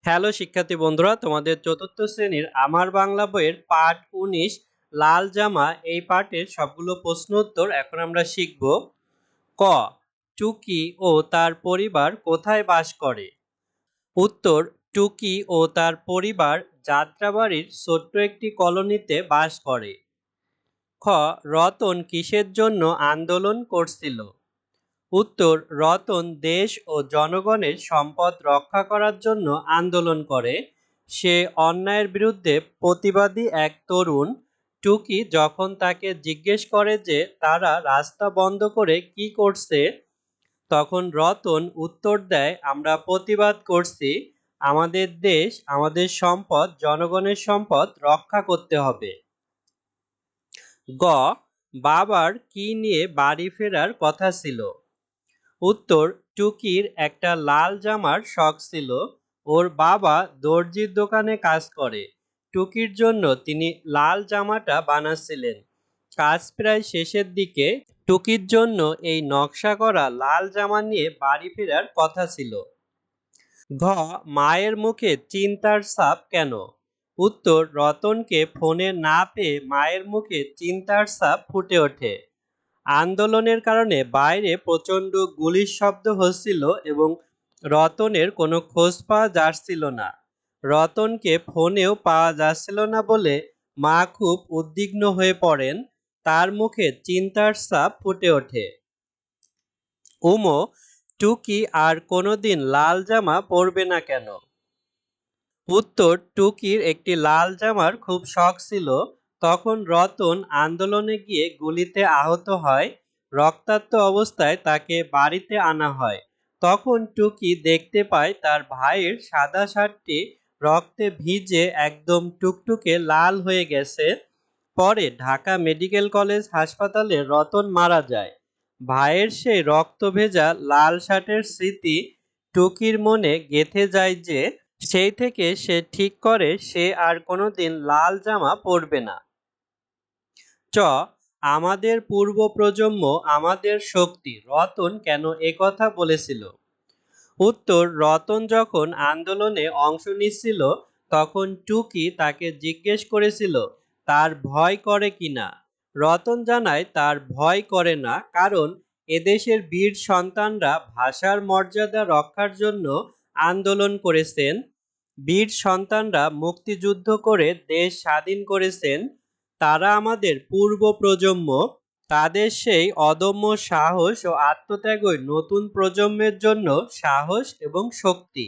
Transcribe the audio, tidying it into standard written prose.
Hello শিক্ষার্থী বন্ধুরা, তোমাদের চতুর্থ শ্রেণীর আমার বাংলা বইয়ের পাঠ ১৯ লাল জামা এই পাঠের সবগুলো প্রশ্ন উত্তর এখন আমরা শিখব। ক, টুকি ও তার পরিবার কোথায় বাস করে? উত্তর, টুকি ও তার পরিবার যাত্রাবাড়ির ছোট্ট একটি কলোনিতে বাস করে। খ, রতন কিসের জন্য আন্দোলন করছিল? উত্তর, রতন দেশ ও জনগণের সম্পদ রক্ষা করার জন্য আন্দোলন করে। সে অন্যায়ের বিরুদ্ধে প্রতিবাদী এক তরুণ। টুকি যখন তাকে জিজ্ঞেস করে যে তারা রাস্তা বন্ধ করে কি করছে, তখন রতন উত্তর দেয়, আমরা প্রতিবাদ করছি, আমাদের দেশ, আমাদের সম্পদ, জনগণের সম্পদ রক্ষা করতে হবে। গ, বাবার কি নিয়ে বাড়ি ফেরার কথা ছিল? উত্তর, টুকির একটা লাল জামার শখ ছিল। ওর বাবা দর্জির দোকানে কাজ করে। টুকির জন্য তিনি লাল জামাটা বানাচ্ছিলেন। কাজ প্রায় শেষের দিকে। টুকির জন্য এই নকশা করা লাল জামা নিয়ে বাড়ি ফেরার কথা ছিল। ঘ, মায়ের মুখে চিন্তার ছাপ কেন? উত্তর, রতনকে ফোনে না পেয়ে মায়ের মুখে চিন্তার ছাপ ফুটে ওঠে। আন্দোলনের কারণে বাইরে প্রচণ্ড গুলির শব্দ হচ্ছিল এবং রতনের কোনো খোঁজ পাওয়া যাচ্ছিল না। রতনকে ফোনেও পাওয়া যাচ্ছিল না বলে মা খুব উদ্বিগ্ন হয়ে পড়েন। তার মুখে চিন্তার ছাপ ফুটে ওঠে। উমো, টুকি আর কোনোদিন লাল জামা পরবে না কেন? উত্তর, টুকির একটি লাল জামার খুব শখ ছিল। তখন রতন আন্দোলনে গিয়ে গুলিতে আহত হয়। রক্তাক্ত অবস্থায় তাকে বাড়িতে আনা হয়। তখন টুকি দেখতে পায় তার ভাইয়ের সাদা শার্টটি রক্তে ভিজে একদম টুকটুকে লাল হয়ে গেছে। পরে ঢাকা মেডিকেল কলেজ হাসপাতালে রতন মারা যায়। ভাইয়ের সেই রক্ত ভেজা লাল শার্টের স্মৃতি টুকির মনে গেঁথে যায় যে সেই থেকে সে ঠিক করে সে আর কোনোদিন লাল জামা পরবে না। চ, আমাদের পূর্ব প্রজন্ম আমাদের শক্তি, রতন কেন একথা বলেছিল? উত্তর, রতন যখন আন্দোলনে অংশ নিচ্ছিল তখন টুকি তাকে জিজ্ঞেস করেছিল তার ভয় করে কিনা। রতন জানায় তার ভয় করে না, কারণ এদেশের বীর সন্তানরা ভাষার মর্যাদা রক্ষার জন্য আন্দোলন করেছেন। বীর সন্তানরা মুক্তিযুদ্ধ করে দেশ স্বাধীন করেছেন। তারা আমাদের পূর্ব প্রজন্ম। তাদের সেই অদম্য সাহস ও আত্মত্যাগই নতুন প্রজন্মের জন্য সাহস এবং শক্তি।